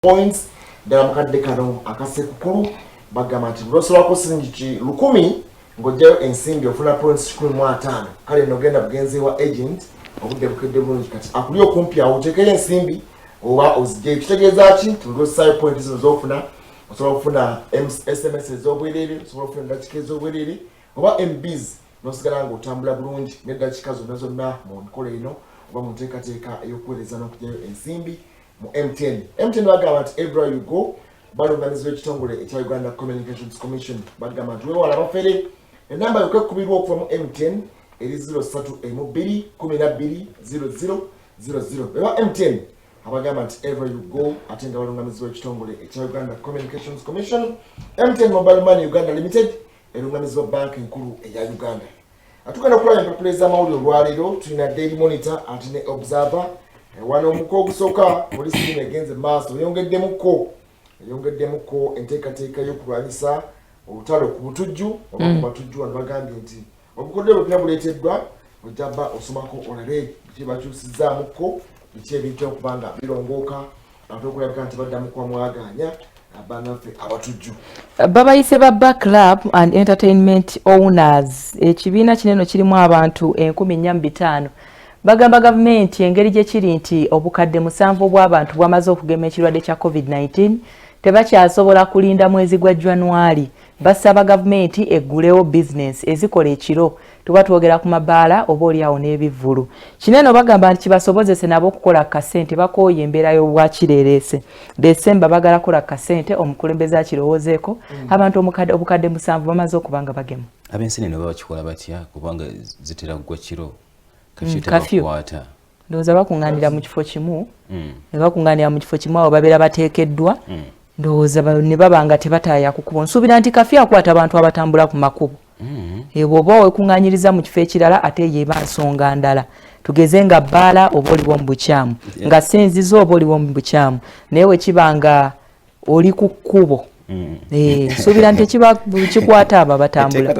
points ddala mukadde kano akasekukulu bagamba nti bulosolwako siringi 1,000 ng'ojjayo ensimbi ofuna points 15 kale nogenda bugenzeewa agent obudde bukedde bulungi kati akuli okumpi awo oteekeyo ensimbi oba ozigyeyo kitegeeza ki tulossayo point zino z'ofuna osobola okufuna SMS ez'obwereere osobola okufuna eddakiika ez'obwereere oba MBs n'osigala ng'otambula bulungi n'eddakiika zonna zonna mu nkola eno oba mu nteekateeka ey'okuweereza n'okugyayo ensimbi mu MTN bagamba nti everywhere you go balungamizibwa ekitongole ekya Uganda Communications Commission bagamba nti weewala abafere enamba yokka ekkubirwa okuva mu MTN eri 0312120000 eba MTN abagamba nti everywhere you go ate nga balungamizibwa ekitongole ekya Uganda Communications Commission. MTN Mobile Money Uganda Limited erungamizibwa banka enkulu eya Uganda. Atugenda okulaba empapula ez'amawulire olwaleero tulina Daily Monitor ate ne Observer. Wano omuko ogusooka polisi egenze maaso eyongeddemuko enteekateeka y'okulwanyisa olutalo ku butujju oba ku batujju wano bagambye nti obukodde bwe buna buleeteddwa ojjaba osomako olabe biki bakyusizzaamukko biki ebijja okuba nga birongooka ate okulabika nti baddamu kwamwaganya abanaffe abatujju. Babayise ba Back Club and Entertainment Owners ekibiina kineno kirimu abantu 1,450 bagamba gavumenti engeri gye kiri nti obukadde 7 bw'abantu bwamaze okugema ekirwadde kya COVID-19 tebakyasobola kulinda mwezi gwa January. Basaba gavumenti eggulewo business ezikola ekiro tuba twogera ku mabaala oba oliawo n'ebivvulu. Kineno bagamba nti kibasobozese nabo okukola kasente bakooye embeera y'obwakireereese. Desemba bagala kola kasente omukulembeze akirowoozeeko abantu obukadde 7 bamaze okubanga bagema. Abensi neno bakikola batya kubanga zitera kugwa kiro. Ndowooza bakuŋŋaanira mu kifo kimu ne bakuŋŋaanira mu kifo kimu awo babeera bateekeddwa ndowooza ne baba nga tebataaya kukubo. Nsuubira nti kafyu akwata abantu abatambula ku makubo bw'oba wekuŋŋaanyiriza mu kifo ekirala ate yeeba nsonga ndala tugeze nga bbaala oba oliwo mu bukyamu nga sinzizo oba oliwo mu bukyamu naye we kiba nga oli ku kkubo nsuubira nti kiba kikwata abo abatambula.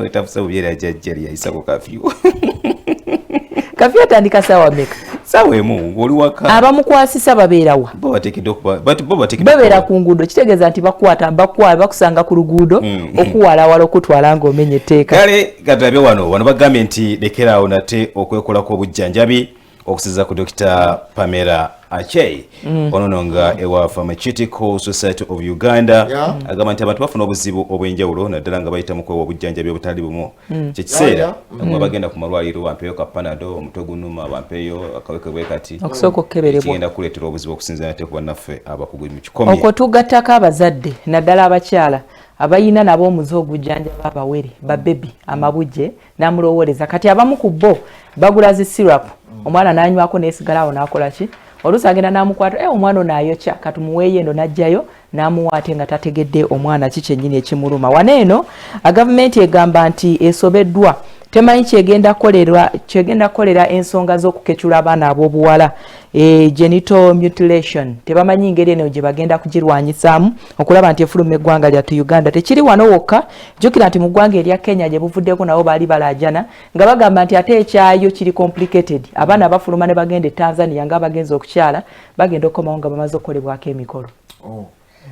Kafyu atandika ssaawa mmeka? Ssaawa emu oli waka. Abamukwasisa babeerawa? Babeera ku nguudo kitegeeza nti bakusanga ku luguudo okuwalawala okutwala ng'omenya etteeka. Kale gatulabye wano bagambye nti lekeraawo nate okwekolako obujjanjabi okusiza ku Dr. Pamela Achei ono nga ewa Pharmaceutical Society of Uganda agamba nti abantu bafuna obuzibu obw'enjawulo naddala nga bayita mu kwewa obujjanjabi obutali bumu kyekiseera bamwe bagenda ku malwaliro bampeeyo ka Panado omutwe gunuma bampeeyo akaweke bwe kati okusooka okukeberebwa kigenda kuleetera obuzibu okusinziira nate ku bannaffe abakugu mu kikomi okwo tugattako abazadde naddala abakyala abayina nabo omuze ogujjanjaba abawere babebi amabujje namulowooleza kati abamu ku bo bagula zi syrup omwana nanywako nesigalawo nakola ki oluusi agenda namukwata omwana ono ayokya katumuweeyo eno najjayo namuwaate nga tategedde omwana ki kyennyini ekimuluma. Wano eno gavumenti egamba nti esobeddwa temanyi kyegenda kolera ensonga z'okukecula abaana ab'obuwala genital mutilation tebamanyi ngeri eno gye bagenda kugirwanyisaamu okulaba nti efuluma eggwanga lyattu Uganda tekiri wano wokka jjukira nti mu ggwanga erya Kenya gye buvuddeko nabo baali balaajana nga bagamba nti ate ekyayo kiri complicated abaana bafuluma ne bagenda e Tanzania nga bagenza okukyala bagenda okukomawo nga bamaze okukolebwako emikolo.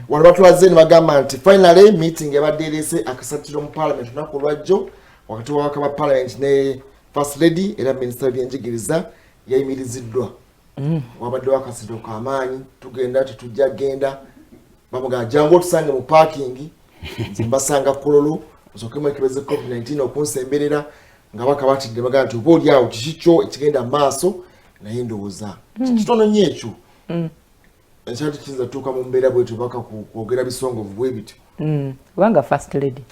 Wano batulaze ne bagamba nti finally meeting yabadde erese akasatiro mu parliament lunaku lwajjo wakati w'ababaka ba parliament ne first lady era minisita w'ebyenjigiriza yayimiriziddwa wabadde wakasiro k'amaanyi tugenda tetujja genda bamugamba jangu otusange mu parking mbasanga kololo osokemu ekibeze COVID-19 okunsemberera nga baka batidde bagamba nti oba oli awo kikikyo ekigenda maaso naye ndowooza kitono nnyo ekyo ekyali kiyinza tuuka mu mbeera bwetyo baka kwogera bisongovu bwe bityo kubanga first lady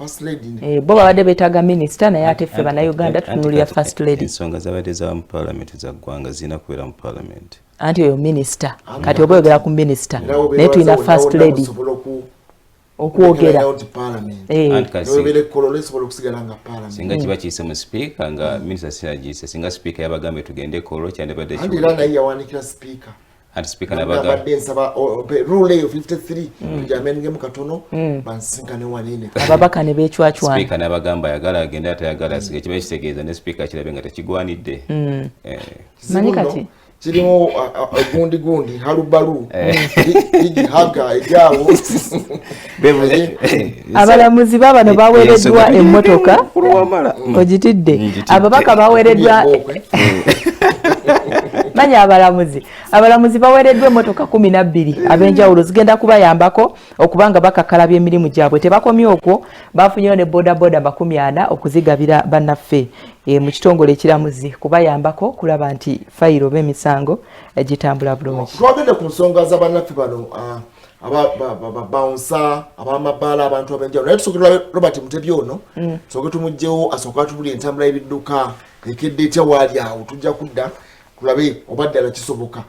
bo babadde beetaaga minisita naye ate ffe bannayuganda tutunulira first lady. Ensonga zabadde za mu parliament za ggwanga zirina kubeera mu parliament anti oyo minisita kati oba oyogera ku minisita naye tulina first lady okwogera singa kiba kiyise mu sipiika nga minisita sinagiyise singa sipiika yabagambe tugende ekolo kyandibadde naye yawanikira sipiika anti speaker nabaga nsaba rule 53 kujamenye mu katono bansinkane wanene ababaka ne bechwachwana speaker nabagamba yagala agenda atayagala sige kiba kitegeeza ne speaker kirabe nga tekigwanidde mani kati kirimu gundi halubalu haga ejawo abalamuzi babano baweereddwa emmotoka ogitidde ababaka baweereddwa manya abalamuzi baweereddwa emmotoka 12 ab'enjawulo zigenda kubayambako okubanga bakakalabya emirimu gyabwe. Tebakomye okwo, bafunyeyo ne bodaboda 40 okuzigabira bannaffe mu kitongole ekiramuzi kubayambako kulaba nti fayiro b'emisango gitambula bulungi. Twagenda ku nsonga za bannaffe bano bouncer abamabbala abantu ab'enjawulo naye tusooke Robert Mutebi ono tusooke tumugjewo asooka atubulira entambula y'ebidduka ekedde etya waali awo tujja kudda tulabe obaddala kisoboka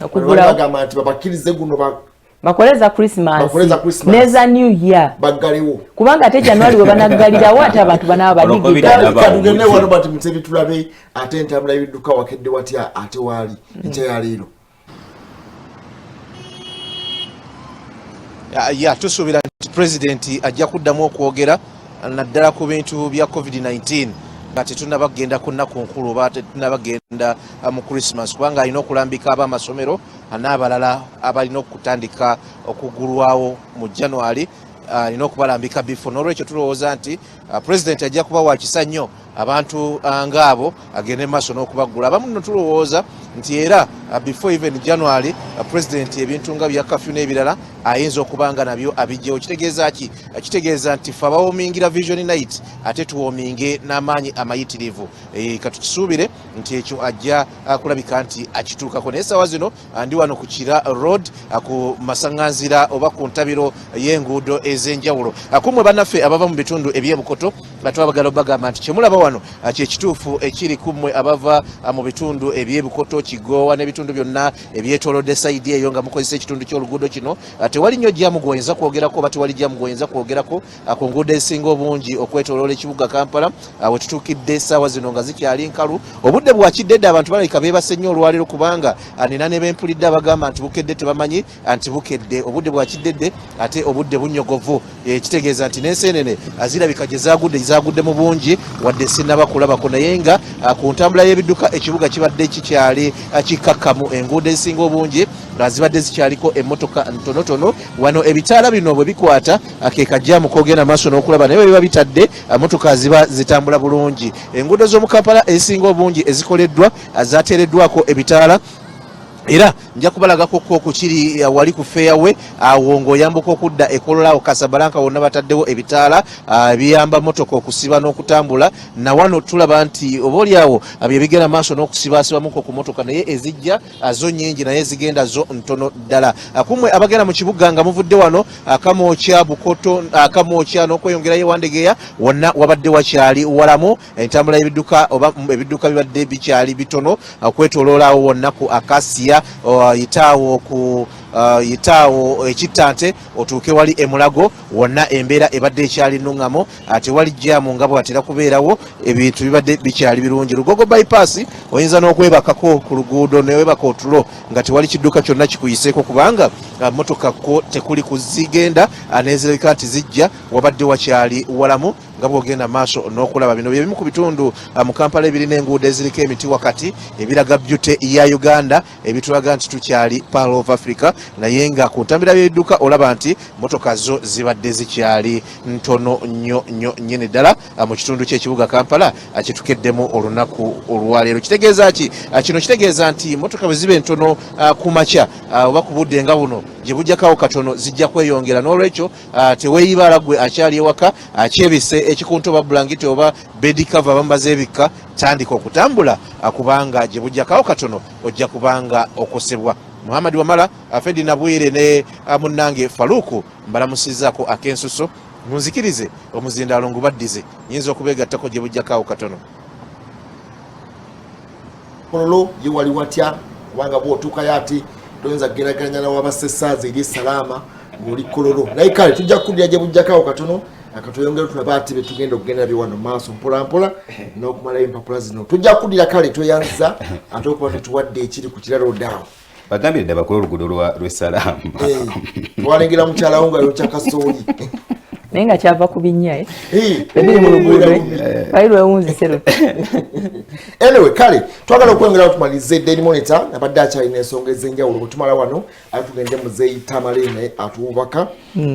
okugula nti babakkirize guno bakoleza Christmas neza New Year baggalewo kubanga ate January we banaggalirawo ate abantu banaba banyigira kadugende wa Robert Mutebi tulabe ate entambula y'ebidduka wakedde watya ate waali ekya yaleero. Ya tusuubira nti president ajja kuddamu okwogera naddala ku bintu bya COVID-19 nga tetunnabagenda ku nnaku nkulu oba tetunnabagenda mu Christmas kubanga alina okulambika ab'amasomero n'abalala abalina okutandika okugulwawo mu January alina okubalambika bifo. N'olwekyo tulowooza nti president ajja kuba wa kisa nnyo abantu ngaabo agende maaso n'okubagula. Abamu nno tulowooza nti era before even January president ebintu nga bya kafyu n'ebirala ayinza okubanga nabyo abijjewo. Kitegeeza ki? Kitegeeza nti fe abawoomingira Vision Night ate tuwoominge n'amaanyi amayitirivu. Katukisuubire nti ekyo ajja kulabika nti akituukako. Naye essaawa zino ndi wano ku Kira Road ku masaŋŋanzira oba ku ntabiro y'enguudo ez'enjawulo. Kumwe bannaffe abava mu bitundu eby'ebukoto twabagala obagamba nti kyemulaba wano kyekituufu ekiri kummwe abava mu bitundu eby'ebukoto Kigowa n'ebitundu byonna ebyetoolodde sayidi eyo nga mukozesa ekitundu ky'oluguudo kino. Tewali nnyo jjamu gwoyinza kwogerako oba tewali jjamu gwoyinza kwogerako ku nguudo ezisinga obungi okwetooloola ekibuga Kampala we tutuukidde essaawa zino nga zikyali nkalu. Obudde bwakiddedde abantu balabika beebase nnyo olwaleero kubanga nina ne bempulidde abagamba nti bukedde tebamanyi nti bukedde. Obudde bwakiddedde ate obudde bunnyogovu. Kitegeeza nti n'enseenene zirabika gye zaagudde mu bungi wadde sinnaba kulabako naye nga ku ntambula y'ebidduka ekibuga kibadde kikyali kikakkamu. Enguudo ezisinga obungi nga zibadde zikyaliko emmotoka ntonotono. Wano ebitaala bino bwe bikwata ke kajjaamu kogenda maaso n'okulaba naye biba bitadde mmotoka ziba zitambula bulungi. Enguudo z'omu Kampala ezisinga obungi ezikoleddwa zaateereddwako ebitaala era nja kubalagako ku kiri wali ku fairway awo ng'oyambuka okudda ekololawo Casablanca wonna bataddewo ebitaala ebiyamba motoka okusiba n'okutambula. Na wano tulaba nti obaolyawo bye bigenda maaso n'okusibaasibamuko ku motoka naye ezijja zo nnyingi naye zigenda zo ntono ddala. Kumwe abagenda mu kibuga nga muvudde wano Kamwokya Bukoto Kamwokya n'okweyongerayo Wandegeya wonna wabadde wakyali walamu. Entambula y'ebidduka oba ebidduka bibadde bikyali bitono okwetooloolaawo wonna ku Acacia yitaawo ekittante otuuke wali emulago wonna embeera ebadde ekyali nnuŋŋamo ate wali jjaamu nga bw'atera kubeerawo ebintu bibadde bikyali birungi. Lugogo bypass oyinza n'okwebakako ku luguudo newebaka otulo nga tewali kidduka kyonna kikuyiseeko kubanga motoka ko tekuli kuzigenda nezirabika nti zijja wabadde wakyali walamu nga bw'ogenda maaso n'okulaba. Bino bye bimu ku bitundu mu Kampala ebirina enguudo eziriko emiti wakati ebiraga byute ya Uganda ebitulaga nti tukyali Pearl of Africa naye nga ku ntambira by'ebidduka olaba nti motoka zo zibadde zikyali ntono nnyo nnyini ddala mu kitundu ky'ekibuga Kampala kitukeddemu olunaku olwaleero. Kitegeeza ki? Kino kitegeeza nti motoka bwe ziba entono ku makya oba ku budde nga buno gye bujjakawo katono zijja kweyongera. N'olwekyo teweeyibaala gwe akyali ewaka akyebise ekikunta oba bulangiti oba bedi cover bambaza ebikka tandika okutambula kubanga gye bujjakawo katono ojja kubanga okosebwa. Muhammad Wamala Fedi Nabwire ne munnange Faluku mbalamusizzaako ak'ensuso munzikirize omuzindaalo ngubaddize nyinza okubeegattako gye bujjakawo katono. Kololo ye wali watya kubanga bw'otuukayo ati toyinza kugeraganya n'awabasesaaza eri esalaama ng'oli Kololo naye kale tujja kukulira gye bujjakawo katono akatuyongera tulaba ati betugenda okugenda biwano maaso mpolampola n'okumalayo empapula zino tujja kuddira kale tweyanza ate okuba tetuwadde ekiri ku kiralo daawo bagambye dda bakola oluguudo lw'essalaamu twalengera mukyala wo nga yokya kasooli naye nga kyava ku binnya ebiri mu luguudo bayirwe wunzisero. Anyway, kale twagala okwongera otumalize Daily Monitor nabadde akyalina ensonga ez'enjawulo bwe tumala wano ate tugende muzeeyi Tamarine atuwubaka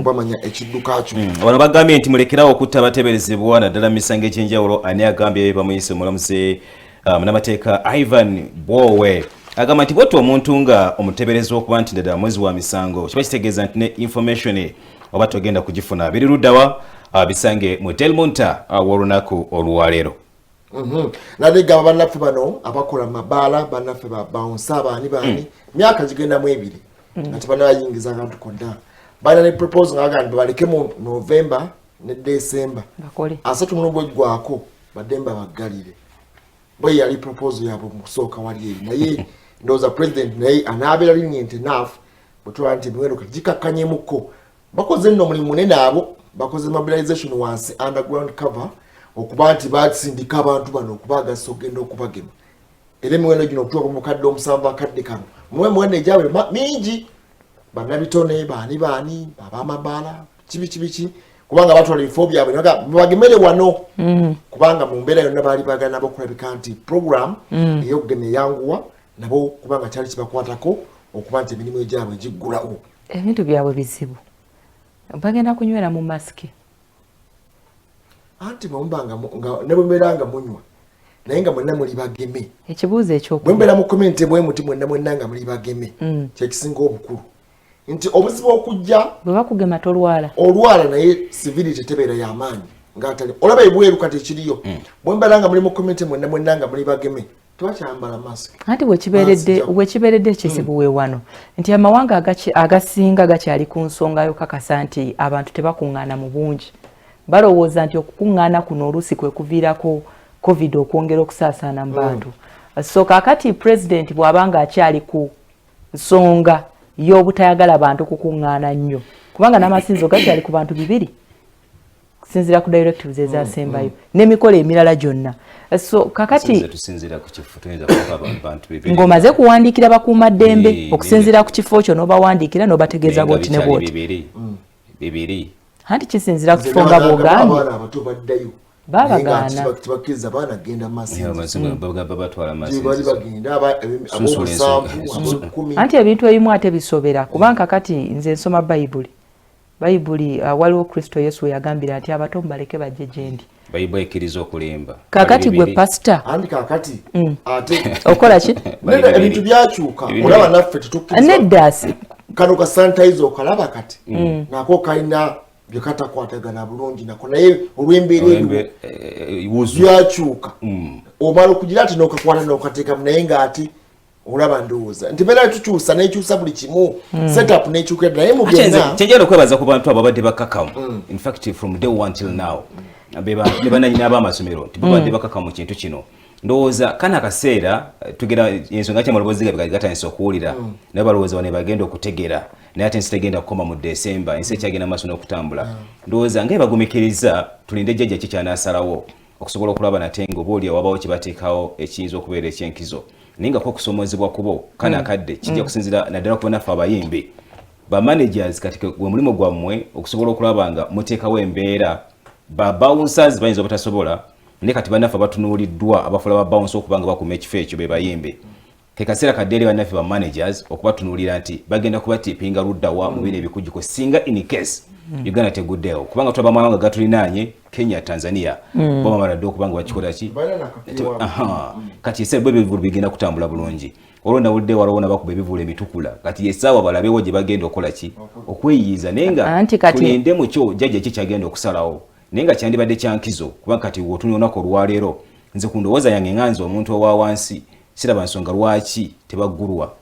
bamanya ekidduka kyo. Wano bagambye nti mulekerawo okutta abateeberezebwa naddala misango egy'enjawulo ani agambye bamuyise omulamuzi munamateeka Ivan Bowe agamba nti bwattu omuntu nga omuteeberezebwa okuba nti ddala mwezi wa misango kiba kitegeeza nti ne information oba togenda kugifuna biri luddawa bisange mu Daily Monitor w'olunaku olwaleero. Nade gaba bannaffe bano abakola mabaala bannaffe ba bounce baani myaka gigenda mu ebiri ati bano bayingiza abantu kodda bana ne propose ngagamba baleke mu November ne December bakole asatu mu gwako bademba bagalire boy yali propose yabo mu kusooka wali naye ndoza president naye anabera lenient enough butwa anti mwero kajikakanye muko bakoze nno mulimu munene abo bakoze mobilization wansi underground cover okuba nti batsindika abantu bano okubaga sogenda okubagema era emiwendo gino okutuuka ku mukadde omusanvu akadde kano muwendo egyawe mingi bannabitone baani abamabaala kibiki kubanga batwala ebifo byabwe bagemere wano kubanga mu mbeera yonna baali baagala nabo okulabika nti program ey'okugema eyanguwa nabo kubanga kyali kibakwatako okuba nti emirimu egyabwe giggulawo ebintu byabwe bizibu bagenda kunywera mu masiki anti mwambanga ne bwembeera nga munywa naye nga mwenna muli bageme ekibuuzo ekyokuba bwembeera mu komenti bwe muti mwenna nga muli bageme kyekisinga obukulu nti obuzibu okujja bwe bakugema tolwala olwala naye civility tebeera y'amaanyi ng'atali olaba ebweru kati ekiriyo bwembeera nga muli mu komenti mwenna nga muli bageme twakyambala mask anti wekibeeredde ekizibu we wano nti amawanga agasinga gakyali ku nsonga yokakasa nti abantu tebakuŋŋaana mu bungi balowooza nti okukuŋŋaana kuno oluusi kwe kuviirako covid okwongera okusaasaana mu bantu so kakati president bw'abanga akyali ku nsonga y'obutayagala bantu kukuŋŋaana nnyo kubanga n'amasinzo gakyali ku bantu 2 kusinziira ku directives ezasembayo n'emikolo emirala gyonna so kakati ng'omaze kuwandiikira bakuumaddembe okusinziira ku kifo kyo n'obawandiikira n'obategeeza bwoti ne bwoti anti kisinziira ku kifo nga bw'ogambye babagaana tibakiriza baana genda anti ebintu ebimu ate bisobera kubanga kati nze nsoma bayibuli waliwo Kristo Yesu we yagambira nti abato mubaleke bajje gyendi bayibuli ekkiriza okulimba kakati gwe pasita andi kakati ate okola ki ebintu byakyuka olaba naffe tetukkiriza neddasi kano ka sanitizer okalaba kati nako kalina byekatakwatagana bulungi nako naye olw'embeera byakyuka omala okugira ati nokakwata nokateekamu naye ngaati olaba ndowooza nti beera tukyusa nekyusa buli kimu setup nekyuka naye mugenna kyenjala okwebaza ku bantu ababadde bakakamu in fact from day one till now bebananyina ab'amasomero nti babadde bakakamu kintu kino ndowooza kana akaseera tugera ensonga kyamalobozi gatandisa okuwulira naye balowooza wane bagenda okutegera naye ate ensi tegenda kukoma mu December ensi ekyagenda maaso n'okutambula ndowooza nga ebagumikiriza tulinde jjajja kikyanaasalawo okusobola okulaba nate nga obaolya wabawo kibateekawo ekiyinza okubeera ekyenkizo naye nga okusoomoozebwa kubo kana akadde kijja kusinzira naddala ku bannaffe abayimbi bamanagers kati gwe mulimu gwammwe okusobola okulaba nga muteekawo embeera babawunsers bayinza obutasobola naye kati bannaffe batunuuliddwa abafuula ba bounce okuba nga bakuma ekifo ekyo be bayimbi ke kaseera kadde eri bannaffe ba managers okubatunuulira nti bagenda kubatiipinga luddawa mu bino ebikujjuko singa in case Uganda teguddeewo kubanga tulaba amawanga gatulinaanye Kenya, Tanzania bamala dde okuba nga bakikola ki kati eseera bwe ebivulu bigenda kutambula bulungi olwo nawulidde waliwo nabakuba ebivulu emitukula kati yesaawa balabewo gye bagenda okukola ki okweyiiza naye nga tulinde mu kyo jjajja ki kyagenda okusalawo naye nga kyandibadde kyankizo kubanga kati wotunya olunaku olwaleero nze ku ndowooza yange nganze omuntu owa wansi siraba nsonga lwaki tebaggulwa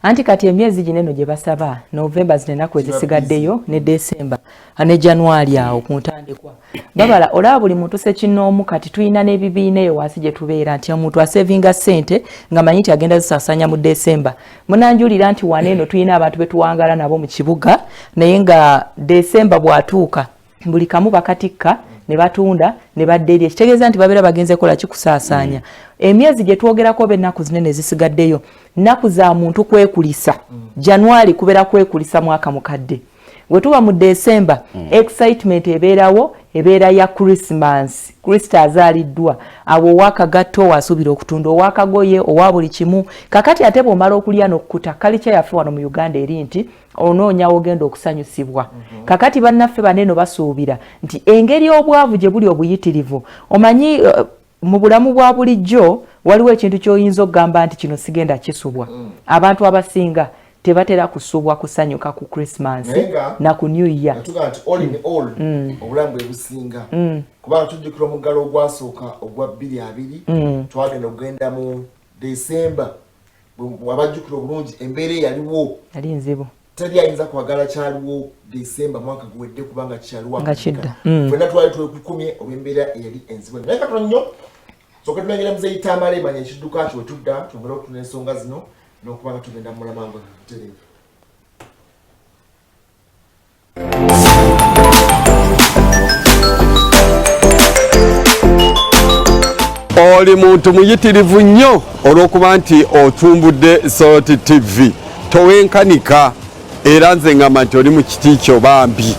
anti kati emyezi gineno gye basaba November zinenaku ezisigaddeyo ne December ne January awo ku ntandikwa babala olaba buli muntu sekinoomu kati tuyina n'ebibiina eyo wansi gye tubeera nti omuntu asevinga ssente nga manyi nti agenda zisaasanya mu December munanjulira nti waneeno tuyina abantu betuwangala nabo mu kibuga naye nga December bwatuuka buli kamu bakatikka ne batunda ne baddeeri ekitegeeza nti babeera bagenze kola kikusaasaanya emyezi gye twogerako b'ennaku zinene zisigaddeyo nnaku za muntu kwekulisa January kubeera kwekulisa mwaka mukadde bwe tuba mu December excitement ebeerawo ebeera ya Christmas. Kristo azaaliddwa awo owakagatto wasuubira okutunda owakagoye owa buli kimu. Kakati ate bw'omala okulya n'okkuta kalicha yaffe wano mu Uganda eri nti onoonyawo ogenda okusanyusibwa. Kakati bannaffe baneno basuubira nti engeri obwavu gye buli obuyitirivu omanyi mu bulamu bwa bulijjo waliwo ekintu ky'oyinza okugamba nti kino sigenda kisubwa. Abantu abasinga tebatera kusubwa kusanyuka ku Christmas na ku New Year. Natuga nti all in all obulamu ebusinga kubanga tujjukira omuggalo ogwasooka ogwa 2020 twagenda okugenda mu December abajjukira obulungi embeera yaliwo yali nzibu teri ayinza kwagala kyaliwo December mwaka guwedde kubanga kyaliwo nga kidda fenna twali twekukumye olw'embeera eyali enzibu naye katono nnyo soka tumengera muzeeyi Tamale manya ekidduka kyo wetudda twongere okutuna ensonga zino n'okubanga tugenda mu Mulamango Butereevu. Oli muntu muyitirivu nnyo olw'okuba nti otumbudde Salt TV towenkanika era nze ngamba nti oli mu kiti kyo bambi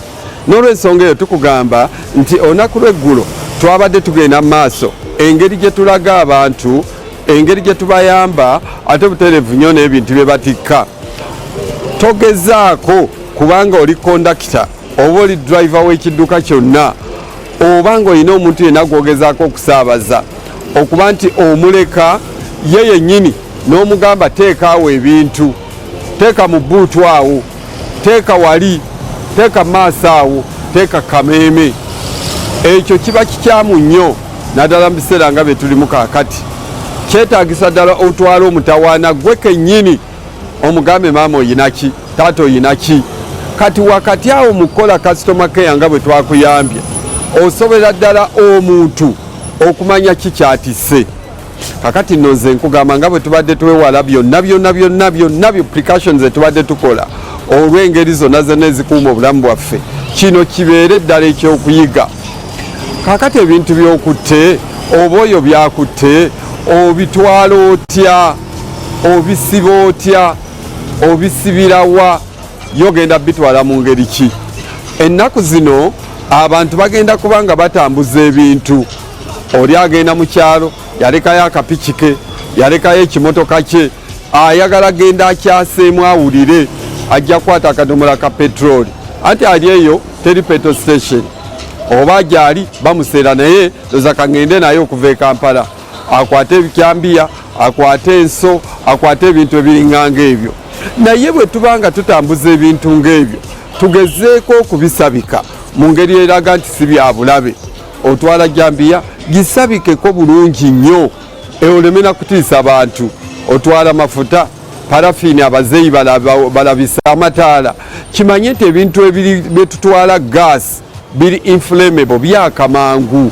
n'olw'ensonga eyo tukugamba nti olunaku lw'eggulo twabadde tugenda mu maaso engeri gye tulaga abantu engeri gye tubayamba ate butereevu nnyo n'ebintu bye batikka togezaako kubanga oli kondakita oba oli driver w'ekidduka kyonna oba ng'olina omuntu yenna gwogezaako okusaabaza okuba nti omuleka ye yennyini n'omugamba teeka awo ebintu teeka mu buutu awo teeka wali teeka maaso awo teeka kameeme ekyo kiba kikyamu nnyo naddala mu biseera nga bye tulimu kaakati kyetaagisa ddala otwala omutawaana gwe kennyini omugambe maama oyinaki taata oyinaki kati wakati awo mukola kasitoma keya nga bwe twakuyambye osobera ddala omuntu okumanya kikyatisse kakati nno nze nkugamba nga bwe tubadde twewala byonna precautions etubadde tukola olw'engeri zonna zonna ezikuuma obulamu bwaffe kino kibeere ddala ekyokuyiga kakati ebintu by'okutte oba oyo byakutte obitwala otya obisiba otya obisibirawa yogenda bitwala mu ngeri ki ennaku zino abantu bagenda kubanga batambuza ebintu oli agenda mu kyalo yalekayo akapiki ke yalekayo ekimotoka kye ayagala genda akyaseemu awulire ajja kukwata akadomola ka petroli anti ali eyo teri petrol station oba gyali bamuseera naye loza kangende naye okuva e Kampala akwate ebikyambiya akwate enso akwate ebintu ebiringanga ebyo naye bwe tubanga tutambuza ebintu ng'ebyo tugezeeko okubisabika mu ngeri eraga nti si bya bulabe otwala jambiya gisabikeko bulungi nnyo oleme na kutiisa bantu otwala mafuta parafini abazeeyi balabisa amataala kimanye nti ebintu bye tutwala gaasi biri inflammable byaka mangu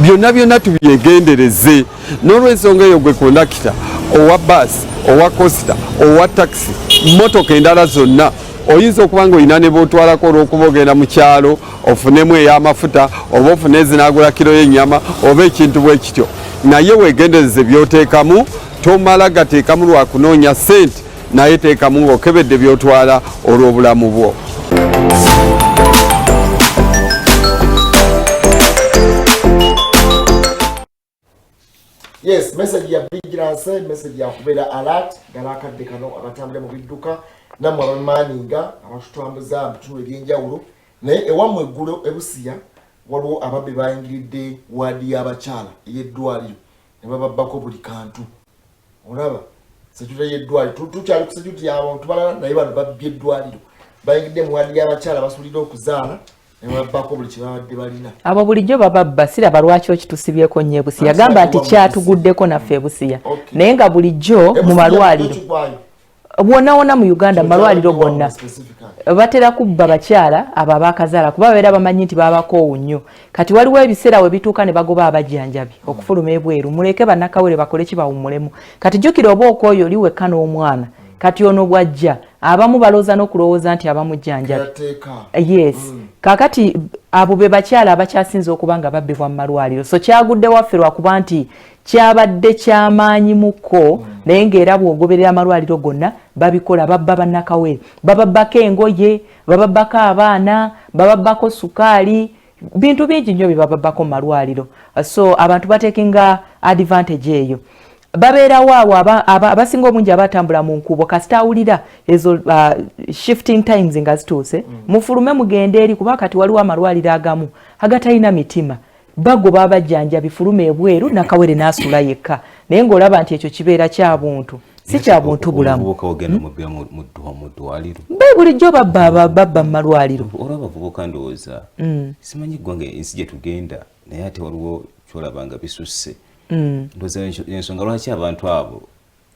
byonna tubyegendereze n'olw'ensonga eyo gwe kondakita owa baasi owa kosita owa takisi motoka endala zonna oyinza okuba nga olina ne bootwalako olw'okuba ogenda mu kyalo ofunemu ey'amafuta oba ofune ezinagula kiro y'ennyama oba ekintu bwe kityo naye weegendereze by'oteekamu tomala gateekamu lwa kunoonya ssente naye teekamu ng'okebedde by'otwala olw'obulamu bwo. Yes, message ya vigilance, message ya kubeera alert ddala akadde kano abatambula mu bidduka nammwe abamaninga abatutambuza bitundu ebyenjawulo naye ewammwe eggulo ebusiya waliwo ababbi bayingiridde waadi y'abakyala ey'eddwaliro ne bababbako buli kantu olaba sekyuta y'eddwaliro tukyali ku sekyuti y'abantu balala naye bano babbye eddwaliro bayingidde mu waadi y'abakyala basulira okuzaala abo bulijjo bababba siraba lwaki okitusibyeko nnyo ebusiya yagamba nti kyatuguddeko naffe ebusiya naye nga bulijjo mu malwaliro bwonna mu Uganda malwaliro gonna batera kubba bakyala abo abakazaala kuba babeera bamanyi nti babakoowu nnyo kati waliwo ebiseera we bituuka ne bagoba abajjanjabi okufuluma ebweru muleke bannakawere bakole kibawummulemu kati jjukira oba okooyo oli wekka n'omwana kati ono bwajja abamu balooza n'okulowooza nti abamujjanjabi yes kakati abo be bakyala abakyasinze okuba nga babbibwa mu malwaliro. So kyagudde waffe lwakuba nti kyabadde kyamaanyi muko naye ng'era bw'ogoberera amalwaliro gonna babikola, babba bannakawere, bababbako engoye, bababbako abaana, bababbako sukaali, bintu bingi nnyo bye bababbako mu malwaliro. So abantu batekinga advantage eyo. Babeerawo abo abasinga obungi abatambula mu nkubo kasita awulira ezo shifting times nga zituuse mufulume mugende eri kuba kati waliwo amalwaliro agamu agatalina mitima bagoba abajjanja bifulume ebweru nakawere n'asula yekka naye ng'olaba nti ekyo kibeera kya buntu si kya buntu bulamu. Bulijjo babba mu malwaliro. Olaba abavubuka ndowooza simanyi ggwanga ensi gye tugenda naye ate waliwo kyolabanga bisusse. Ndoza ensonga lwaki abantu abo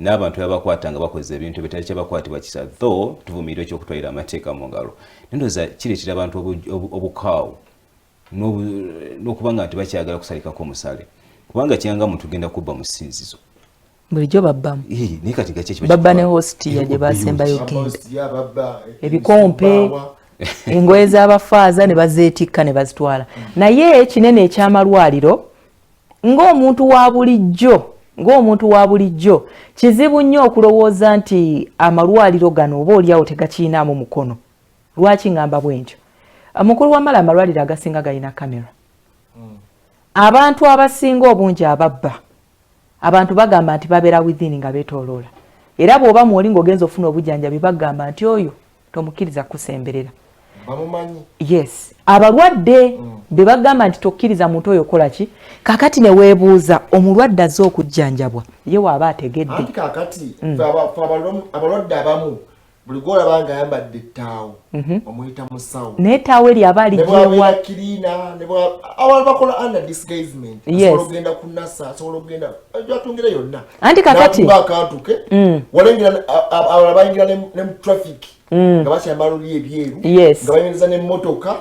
n'abantu abakwata nga bakoze ebintu bitali kyabakwatibwa kisa though tuvumirira ekyokutwalira amateeka mu ngalo. Ndoza kireetera abantu obukaawo n'okuba nga nti bakyagala kusalikako omusale kubanga kyanga muntu genda kubba mu ssinzizo. Bulijjo babbamu. Naye kati gaki babba ne hostia gye basembayo genda ebikompe engoye z'abafaaza ne bazeetikka ne bazitwala. Naye kinene ekyamalwaliro ng'omuntu wa bulijjo kizibu nnyo okulowooza nti amalwaliro gano oba oliawo tegakiinaamu mukono. Lwaki ngamba bwentyo? Mukulu w'amala amalwaliro agasinga galina kamera. Abantu abasinga obungi ababba abantu bagamba nti babeera within nga beetooloola era bw'oba mwoli ng'ogenza ofuna obujjanjabi bagamba nti oyo tomukkiriza kusemberera. Yes, abalwadde be bagamba nti tokkiriza muntu oyo kola ki. Kakati ne weebuuza omulwadde azze okujjanjabwa ye waaba ategedde. Anti kakati abalwadde abamu buli gw'olaba nga ayambadde ettaawo omuyita musawo n'ettaawo eri aba aligiwa kirina abantu bakola under disguisement asobola okugenda ku nasa asobola okugenda atungira yonna anti kakati akantu ke walengera abalala bayingira ne mu traffic nga bakyambala oli ebyeru nga bayingiza n'emmotoka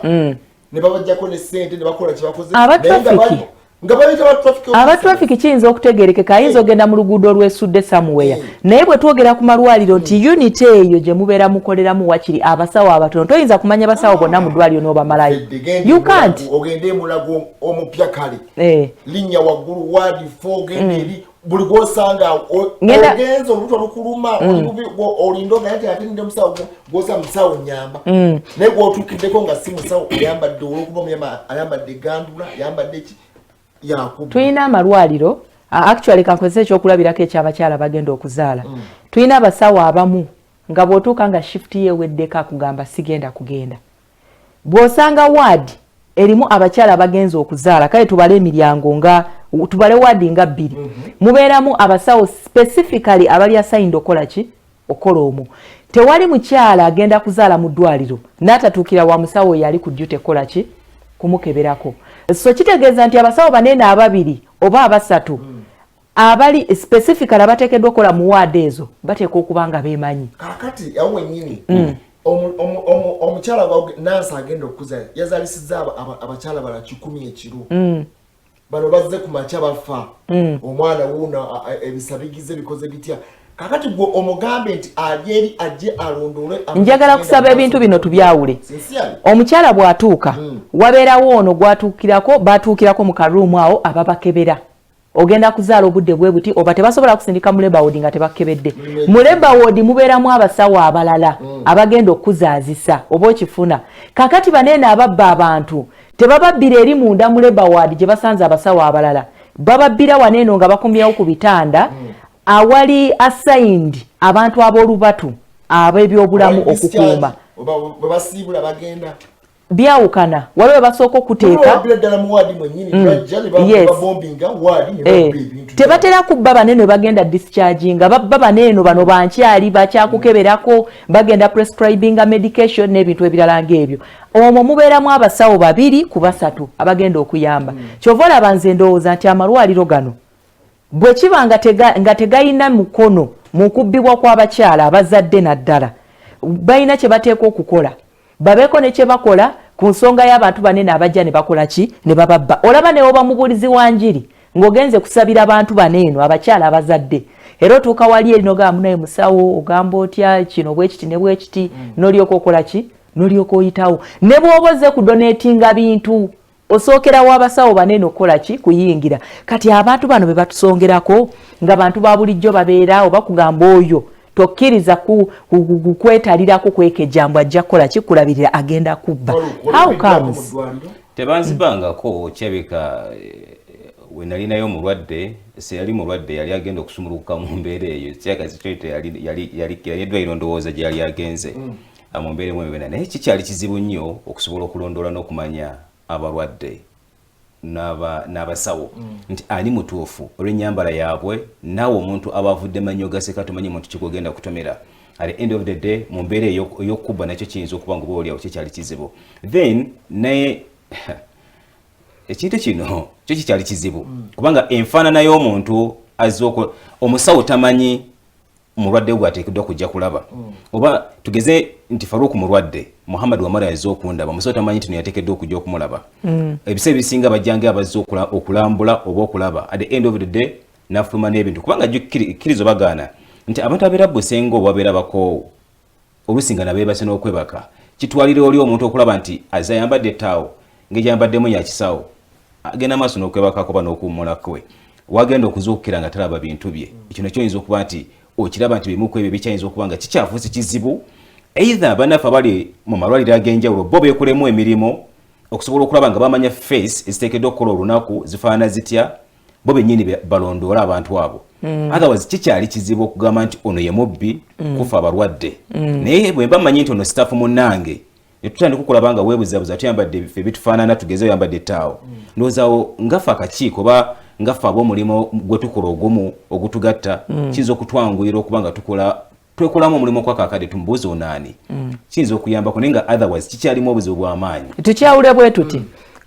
ne babajjako ne ssente ne bakola kyebakoze aba traffic kiyinza okutegeerekeka ayinza ogenda mu luguudo olwesudde somewhere naye bwe twogera ku malwaliro nti unity eyo gye mubeera mukoleramu wakiri abasawo abatono toyinza kumanya basawo bonna mu ddwaliro n'obamalayo. You can't. Ogende emulago omupya kale linnya waggulu wadi 4 gende eri buli gw'osanga ogenza olubuto lukuluma olinda nga nti ate ninde musawo gwosa musawo nyamba naye gw'otuukiddeko nga si musawo ayambadde olwokuba omuyama ayambadde gandula ayambadde ki. Tuyina amalwaliro actually kankozesa ekyokulabirako ekyabakyala bagenda okuzaala. Tuyina abasawo abamu nga bw'otuuka nga shift yeeweddeko akugamba sigenda kugenda. Bw'osanga waadi erimu abakyala bagenza okuzaala kale tubale emiryango nga tubale waadi nga 2 mubeeramu abasawo specifically abali assigned okola ki okola omwo. Tewali mukyala agenda kuzaala mu ddwaliro n'atatuukira wa musawo yali ku duty kola ki kumukeberako. So kitegeeza nti abasawo banene ababiri oba abasatu abali specifically abateekeddwa okukola mu waadi ezo bateekwa okuba nga beemanyi. Kakati awo wennyini omukyala nansi agenda okuza yazalisizza abakyala bala 10 ekiro bano bazze ku makya bafa omwana wuuna ebisa bigize bikoze bitya. Kakati gwe omugambe nti alyeri ajje alondole. Njagala kusaba ebintu bino tubyawule. Omukyala bw'atuuka wabeerawo ono gwatuukirako batuukirako mu karuumu awo ababakebera. Ogenda kuzaala obudde bwe buti oba tebasobola kusindika mu labor ward nga tebakebedde. Mu labor ward mubeeramu abasawo abalala abagenda okuzaazisa oba okifuna. Kakati banene ababba abantu tebababbira eri munda mu labor ward gye basanze abasawo abalala. Bababbira waneeno nga bakumyawo ku bitanda awali assigned abantu ab'olubatu ab'ebyobulamu okukuuma. Basiibula bagenda byawukana waliwo basooka okuteeka tebatera kubba banene bagenda discharging nga babba banene bano bankyali bakyakukeberako bagenda prescribinga medication n'ebintu ebirala ng'ebyo. Omwo mubeeramu abasawo 2 ku 3 abagenda okuyamba. Kyova olaba nze ndowooza nti amalwaliro gano bwe kiba nga tegayina mukono mu kubbibwa kw'abakyala abazadde naddala balina kye bateekwa okukola babeeko ne kye bakola ku nsonga y'abantu banene abajja ne bakola ki ne bababba. Olaba ne oba mubuulizi wa njiri ng'ogenze kusabira abantu baneeno abakyala abazadde era otuuka wali eri n'ogamba naye musawo ogamba otya kino bwe kiti ne bwe kiti n'olyoka okola ki n'olyoka oyitawo ne bw'oba ozze kudonatinga bintu osookerawo abasawo banene okukola ki kuyingira kati abantu bano be batusongerako nga bantu ba bulijjo babeera oba kugamba oyo tokkiriza kwetalirako kwekejambo ajja kukola ki kulabirira agenda kubba how comes tebanzibangako kyabika we nalinayo omulwadde seyali mulwadde yali agenda okusumulukuka mu mbeera eyo kyakazitoite yali eddwaliro ndowooza gyali agenze mu mbeera emu ebena naye kikyali kizibu nnyo okusobola okulondoola n'okumanya abalwadde n'abasawo nti ani mutuufu olw'ennyambala yaabwe naawe omuntu aba avudde manyo gaseka tumanyi muntu kikugenda kutomera at the end of the day mu mbeera ey'okubba nakyo kiyinza okuba nga obaoliawo kikyali kizibu then naye ekintu kino kyo kikyali kizibu kubanga enfaanana y'omuntu omusawo tamanyi omulwadde gwe ateekeddwa kujja kulaba oba tugeze nti Faruku mulwadde Muhammad Wamala yazze okundaba omusawo tamanyi nti yateekeddwa okujja okumulaba ebiseera ebisinga bajjange abazze okulambula oba okulaba at the end of the day nafuluma n'ebintu kubanga kkirizo bagaana nti abantu abeera busenga oba abeera bakoowu olusinga nabeebase n'okwebaka kitwalire oli omuntu okulaba nti azze ayambadde ettaawo ng'egyambaddemu yakisawo agenda maaso n'okwebakako oba n'okuwummulakwe wagenda okuzuukira nga talaba bintu bye ekyo nakyo oyinza okuba nti okiraba nti bimu ku ebyo bikyayinza okuba nga kikyafuuse kizibu either bannaffe abali mu malwaliro ag'enjawulo bo beekolemu emirimu okusobola okulaba nga bamanya face eziteekeddwa okukola olunaku zifaanana zitya bo bennyini balondoola abantu abo otherwise kikyali kizibu okugamba nti ono ye mubbi kufa abalwadde naye bwe mba mmanyi nti ono sitaafu munnange netutandika okulaba nga weebuzabuza tuyambadde ffe bitufaanana tugeze oyambadde ettaawo ndowoozawo ngaffe akakiiko oba ngaffe ab'omulimu gwe tukola ogumu ogutugatta kiyinza okutwanguyira okuba nga twekolamu omulimu kwakakadde tumubuuza onaani kiyinza okuyambako naye nga otherwise kikyalimu obuzibu bw'amaanyi tukyawule bwe tuti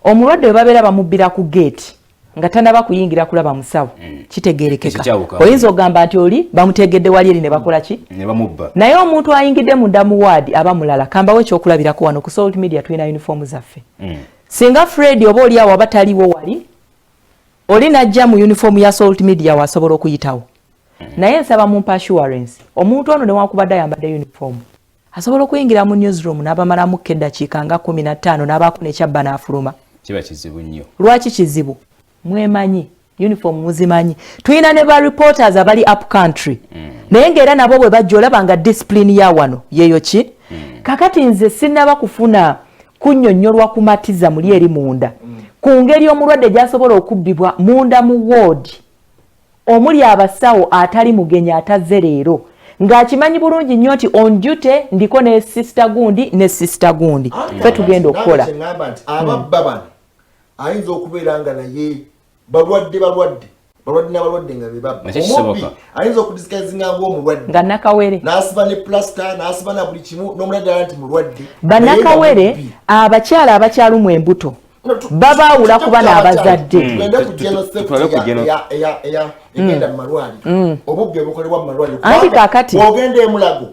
omulwadde we babeera bamubbira ku geeti nga tanaba kuyingira kulaba musawo kitegeerekeka oyinza ogamba nti oli bamutegedde wali eri ne bakola ki ne bamubba naye omuntu ayingidde munda mu waadi aba mulala kambawo ekyokulabirako wano ku Salt Media tulina uniform zaffe singa Fred oba oli awo aba taliwo wali oli najja mu uniform ya Salt Media wasobola okuyitawo naye nsaba mumpa assurance omuntu ono newakubadde ayambadde uniform asobola okuyingira mu newsroom n'abamalamu eddakiika nga 15 n'abaako nekyabba n'afuluma kiba kizibu nnyo lwaki kizibu mwemanyi uniform muzimanyi tulina ne ba reporters abali up country naye ng'era nabo bwe bajja olaba nga discipline ya wano yeyo ki kakati nze sinnaba kufuna kunnyonnyolwa kumatiza muli eri munda ku ngeri omulwadde gy'asobola okubbibwa munda mu ward omuli abasawo atali mugenya atazze leero ng'akimanyi bulungi nnyo nti on duty ndiko ne sister gundi fe tugenda okukola ababba bano ayinza okubeera nga naye balwadde nga bebabba omubbi ayinza okudisikazinga ng'omulwadde nga nakawere n'asiba ne plasta n'asiba na buli kimu n'omulwadde ala nti mulwadde bannakawere abakyala abakyalumu embuto babaawula kuba n'abazadde tugende ku egenda mu malwaliro obubbi obukolebwa mu malwaliro anti kaakati bw'ogenda emulago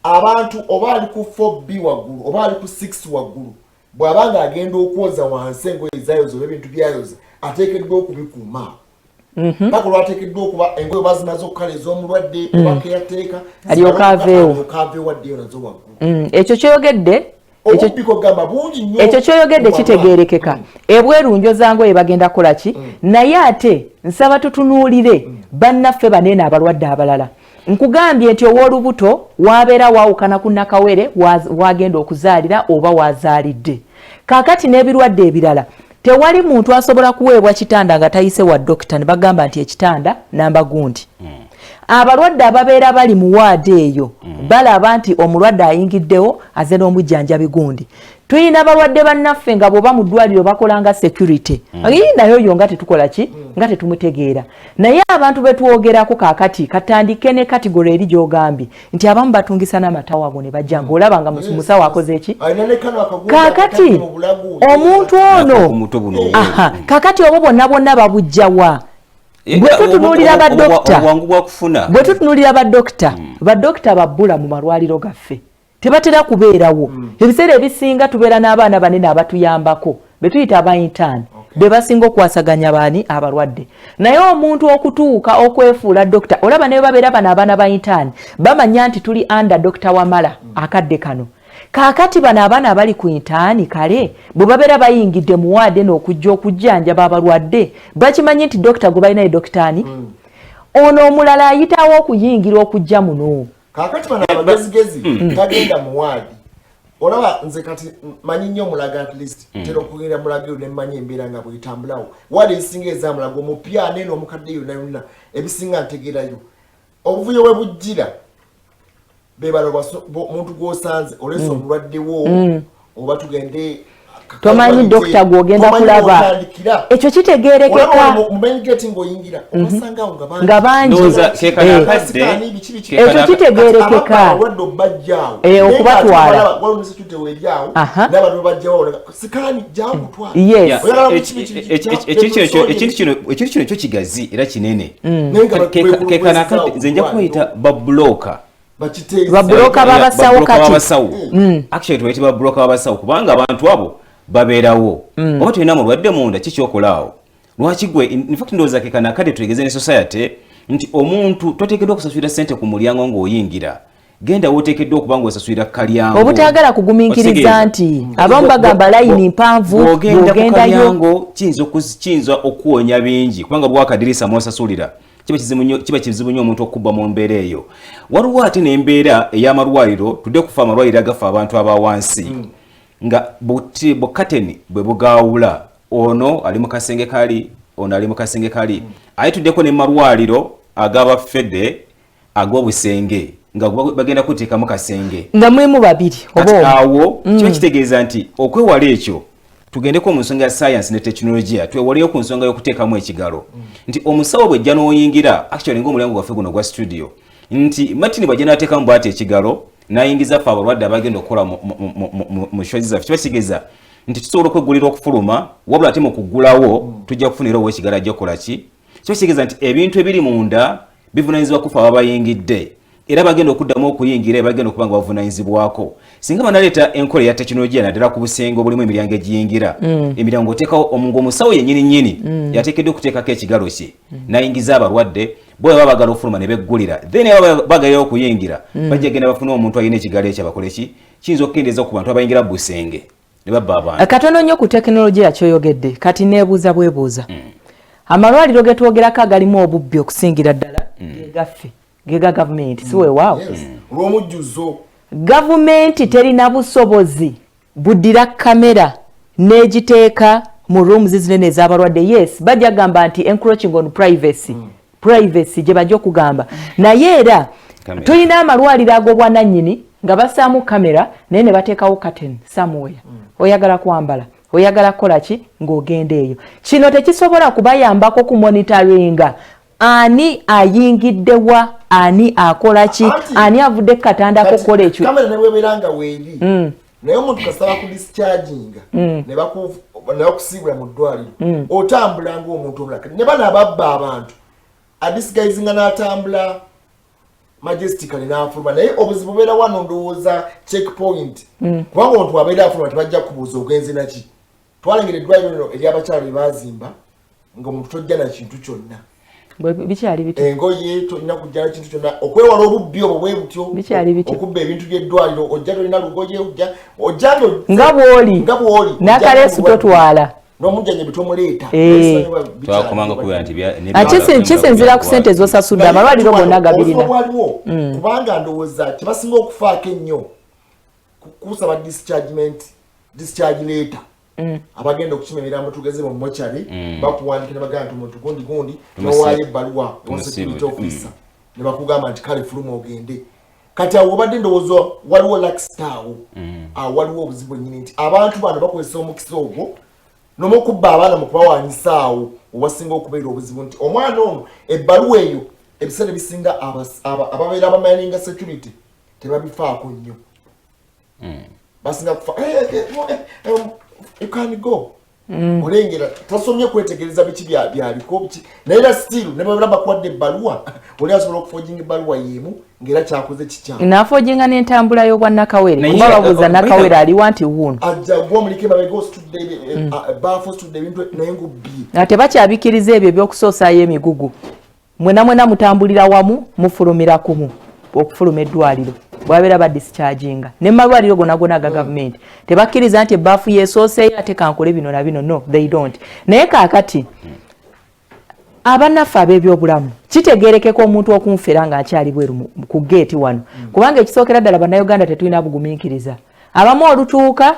abantu oba ali ku 4B waggulu oba ali ku 6 waggulu bw'abanga agenda okwoza wansi engoye zayoza oba ebintu byayoza ateekeddwa okubikuuma paka olwateekeddwa okuba engoye bazimaze okukala ez'omulwadde oba keyateeka alyoka aveewo waddeyo nazo waggulu ekyo kyoyogedde ekyo kyoyogedde kitegeerekeka ebweru njozangoye bagenda kukola ki naye ate nsaba tutunuulire bannaffe banene abalwadde abalala nkugambye nti ow'olubuto wabeera waawukana ku nakawere wagenda okuzaalira oba wazaalidde kaakati n'ebirwadde ebirala tewali muntu asobola kuweebwa kitanda nga tayise wa dokita ne bagamba nti ekitanda namba gundi abalwadde ababeera bali mu waadi eyo balaba nti omulwadde ayingiddewo aze n'omujjanjabi gundi tuyina abalwadde bannaffe nga bw'oba mu ddwaliro bakola nga security naye oyo nga tetukola ki nga tetumutegeera naye abantu betwogerako kaakati katandike ne kategori eri gy'ogambye nti abamu batungisa n'amatawo ago ne bajja ng'olaba nga musawo akoze ki kaakati omuntu ono kaakati obo bonna babujjawa bwe tutunuulira badokita babbula mu malwaliro gaffe tebatera kubeerawo ebiseera ebisinga tubeera n'abaana banene abatuyambako betuyita abaintani be basinga okwasaganya baani abalwadde naye omuntu okutuuka okwefuula dokita olaba naye babeera bano abaana baintani bamanya nti tuli under dokita Wamala akadde kano Kaakati bano abaana abali ku intaani kale bwe babeera bayingidde mu waade n'okujja okujjanjaba abalwadde bakimanyi nti dokita gwe balinayo dokitaani ono omulala ayitawo okuyingira okujja muno. Kaakati bano abagezigezi tagenda mu waadi. Olaba nze kati manyi nnyo omulaga at least tera okugenda mulagiro ne mmanyi embeera nga bwetambulawo. Waadi ezisinga ezamulaga omupya neeno omukadde yonna yonna ebisinga ntegeerayo. Obuvuyo we bujjira be balo muntu gw'osanze olesa omulwadde wo oba tugende tomanyi dokita gw'ogenda kulaba ekyo kitegeerekeka nga bangi ekyo kitegeerekeka okubatwala ekintu kino kyo kigazi era kinene kekanakadde nze nja kuyita babuloka babuloka babasawo kati actually tuwaiti babuloka babasawo kubanga abantu abo babeerawo oba tulina mulwadde munda kikyokolawo lwaki gwe in fact ndowooza kekanakadde tutegeze ne society nti omuntu toteekeddwa okusasulira ssente ku mulyango ng'oyingira genda wooteekeddwa okuba ng'osasulira kalyango obutaagala kugumiikiriza nti abamu bagamba layini mpanvu bw'ogendayo kiyinza okuwonya bingi kubanga lwakadirisa mwosasulira kiba kizibu nnyo omuntu okubba mu mbeera eyo. Waliwo ate n'embeera ey'amalwaliro tudde kufa amalwaliro agafa abantu abawansi nga bukateni bwe bugaawula ono ali mu kasenge kali ono ali mu kasenge kali aye tuddeko ne malwaliro ag'abafedde ag'obusenge nga bagenda kuteekamu kasenge nga mulimu babiri oba awo kiba kitegeeza nti okwewala ekyo tugendeko mu nsonga ya science ne technology twewaleyo ku nsonga y'okuteekamu ekigalo nti omusawo bw'ejja n'oyingira actually ng'omulyango gwaffe guno gwa studio nti Martin bw'ajja n'ateekamu bw'ati ekigalo n'ayingiza ffe abalwadde abagenda okukola mu shozi zaffe kiba kitegeeza nti tusobola okweggulira okufuluma wabula ate mu kuggulawo tujja kufunira owo ekigalo ajja kukola ki kiba kitegeeza nti ebintu ebiri munda bivunanyizibwa kufa ababayingidde era bagenda okuddamu okuyingira bagenda okuba nga bavunanyizibwako singa banaleeta enkola eya tekinologiya naddala ku busenge obulimu emiryango egiyingira emiryango oteekawo omusawo yennyini yateekeddwa okuteekako ekigalo kye n'ayingiza abalwadde bwe baba bagala ofuluma ne beggulira then aba bagalayo okuyingira bajja genda bafuna omuntu alina ekigalo ekyo abakole ki kiyinza okukendeeza ku bantu abayingira busenge ne babba abantu katono nnyo ku tekinologiya kyoyogedde kati neebuuza bwebuuza amalwaliro ge twogerako agalimu obubbi okusingira ddala gegaffe gega gavumenti si weewaawo olw'omujjuzo gavumenti terina busobozi buddira kamera n'egiteeka mu rooms zinene ez'abalwadde yes bajja gamba nti encroaching on privacy gye bajja okugamba naye era tulina amalwaliro ag'obwanannyini nga bassaamu kamera naye ne bateekawo curtain somewhere oyagala kwambala oyagala kukola ki ng'ogenda eyo kino tekisobola kubayambako ku monitoringa ani ayingiddewa ani akola ki ani avudde katandako kukola ekyo kamera ne bweberanga weeri naye omuntu kasaba ku discharginga ne bakusiibula mu ddwaliro otambula ng'omuntu omulala ne bano ababba abantu adisguisinga n'atambula majestically n'afuluma naye obuzibu bubeera wano ndowooza checkpoint kubanga omuntu abeera afuluma tebajja kubuuza ogenze naki twalengera eddwaliro lino ery'abakyala lye baazimba ng'omuntu tojja na kintu kyonna bikyali biti engoye tolina kujjana kintu kyonna okwewala obubbi obwo bwe butyo okubba ebintu by'eddwaliro ojja tolina lugoye ojja nga bw'oli n'akaleesu totwala n'omujjanjabi tomuleeta twakomanga kubera nti kisinziira ku ssente z'osasudde amalwaliro gonna gabirina waliwo kubanga ndowooza tebasinga okufaako ennyo kusaba discharge letter abagenda okukima emirambo tugeze mu mochari bakuwandikira bagamba nti omuntu gundi nowaayo ebbaluwa security officer ne bakugamba nti kale fuluma ogende kati awo obadde ndowooza waliwo lakisitaawo waliwo obuzibu ennyini nti abantu bano bakozesa omukisa ogwo n'omukubba abaana mu kubawaanyisaawo obasinga okubeera obuzibu nti omwana ono ebbaluwa eyo ebiseera ebisinga ababeera abamaninga security tebabifaako nnyo basinga kufa you can go olengera tasomye kwetegereza biki byaliko biki naye era still ne bwe bakuwadde ebbaluwa oli asobola okufojinga ebbaluwa y'emu ng'era kyakoze kikyamu n'afojinga n'entambula y'obwannakawere kuba babuuza nakawere aliwa nti wuuno ajja gw'omulike mabega ositudde baafu ositudde ebintu naye ngubbi ate bakyabikiriza ebyo ebyokusoosaayo emigugu mwena mutambulira wamu mufulumira kumu okufuluma eddwaliro bwabeera ba discharginga ne malwaliro gonna ga government tebakkiriza nti ebbafu yeesooseeyo ate kankole bino na bino, no they don't. Naye kaakati abannaffe ab'ebyobulamu kitegeerekeko omuntu okunfera nga akyali bweru ku geeti wano kubanga ekisookera ddala bannayuganda tetulina bugumiikiriza. Abamu olutuuka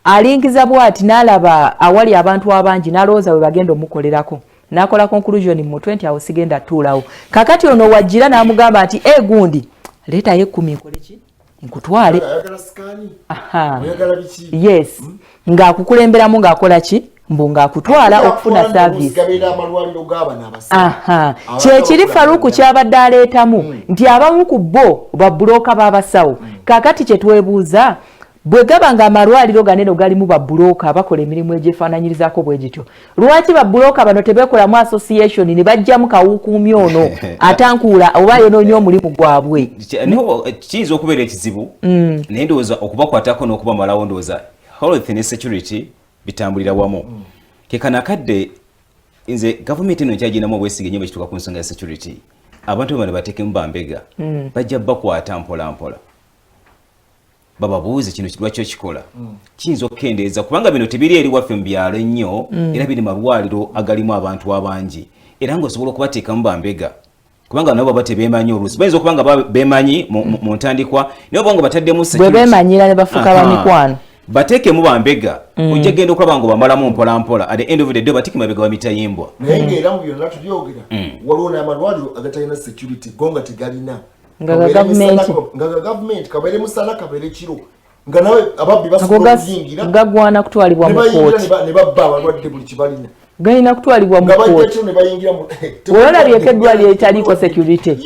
alingiza bw'ati n'alaba awali abantu abangi n'alowooza we bagenda omukolerako n'akola conclusion mu 20 awo sigenda tuulawo. Kakati ono wajjira n'amugamba nti gundi leetayo 10 nkoleki nkutwale. Yes ng'akukulemberamu ng'akola ki mbu ng'akutwala okufuna service. Kyekiri Faruku kyabadde aleetamu nti abamu ku bo babbulooka b'abasawo. Kakati kye twebuuza bwe gaba nga amalwaliro ganeno galimu babbulooka bakola emirimu egyefaananyirizaako bwe gityo, lwaki babbulooka bano tebeekolamu association ne bajjamu kawukuumi ono atankuula oba yonoonye omulimu gwabwe? Kiyinza okubeera ekizibu naye ndowooza okubakwatako n'okubamalawo ndowooza health ne security bitambulira wamu. Kekanakadde nze gavumenti eno nkyaginamu obwesige nnyo bwe kituuka ku nsonga ya security. Abantu bano bateekemu bambega bajja bakwata mpola mpola bababuuze kino lwaki okikola. Kiyinza okukendeeza kubanga bino tebiri eri waffe mu byalo ennyo era biri malwaliro agalimu abantu abangi era ng'osobola okubateekamu bambega kubanga nabo baba tebeemanyi oluusi bayinza okuba nga beemanyi mu ntandikwa naye oba nga bataddemu bwe beemanyira ne bafuuka bamikwano bateekemu bambega ojja genda okulaba ng'obamalamu mpola mpola at the end of the day bateeke mabega bamitayimbwa. Naye ng'era mu byonna tubyogera waliwo n'amalwaliro agatalina security go nga tegalina nga gavumenti kabeere musana kabeere kiro nga nawe ababbi basobola okuyingira gagwana kutwalibwa mu kooti ne babba abalwadde buli kibalina galina kutwalibwa mu kooti. Olalabyeko eddwaliro etaliiko security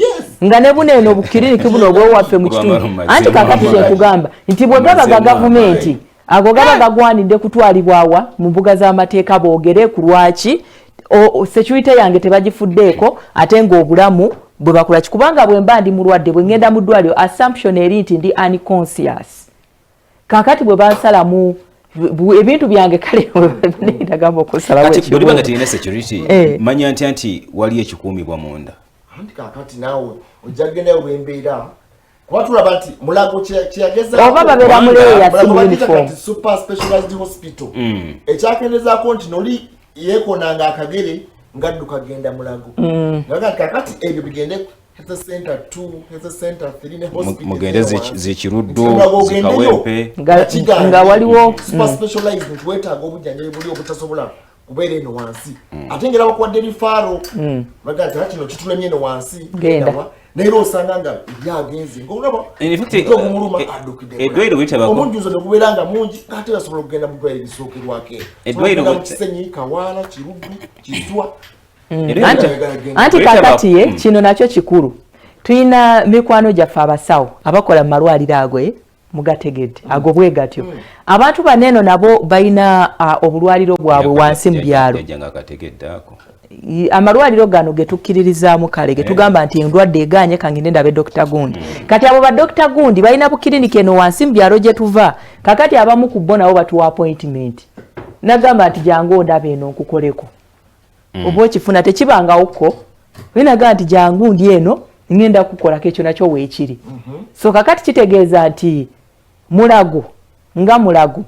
nga ne buno eno obukiriniki buno obwewaffe mu kitundu anti kakati kyekugamba nti bwe gaba ga gavumenti ago gaba gagwanidde kutwalibwawa mu mbuga z'amateeka boogere ku lwaki security yange tebagifuddeeko ate ng'obulamu bwe bakola kikubanga bwe mba ndi mulwadde bwe ngenda mu ddwaliro assumption eri nti ndi unconscious. Kakati bwe bansalamu ebintu byange kale nagamba okusalawo kati bwe libanga tirina security manya nti wali ekikuumibwa munda anti kakati naawe ojja kugenda wembeera kuba tulaba nti Mulago kyeyageza oba babeera muleeya si mu uniform super specialized hospital ekyakendezaako nti noli yeekonanga akagere ngadduka genda Mulago nga kakati ebyo bigende health center 2 health center 3 ne hospital mugende zikiruddu zikawempe nga waliwo super specialized nti weetaaga obujjanjabi buli obutasobola kubeera eno wansi ate ngera bakuwadde rifaro baga nti kino kitulemye eno wansi genda naye osanga nga ebyagenze ng'olaba omuluma addukidde omunjuzo ne gubeera nga mungi ate basobola okugenda mu ddwaliro ebisookerwako eddwaliro mu Kisenyi Kawaala Kiruddu Kiswa anti kakati ye kino nakyo kikulu tulina mikwano gyaffe abasawo abakola mu malwaliro ago mugategedde ago bwe gatyo abantu baneno nabo balina obulwaliro bwabwe wansi mu byalo amalwaliro gano getukkiririzaamu kale getugamba nti endwadde eganye kangende ndabe Dr. Gundi kati abo ba Dr. Gundi balina bukiriniki eno wansi mu byalo gye tuva kakati abamu ku bo nabo batuwa appointment nagamba nti jangu ondabe eno nkukoleko oba okifuna tekibangawokko winaga nti jangu ndi eno ngenda kukolako ekyo nakyo weekiri so kakati kitegeeza nti Mulago nga Mulago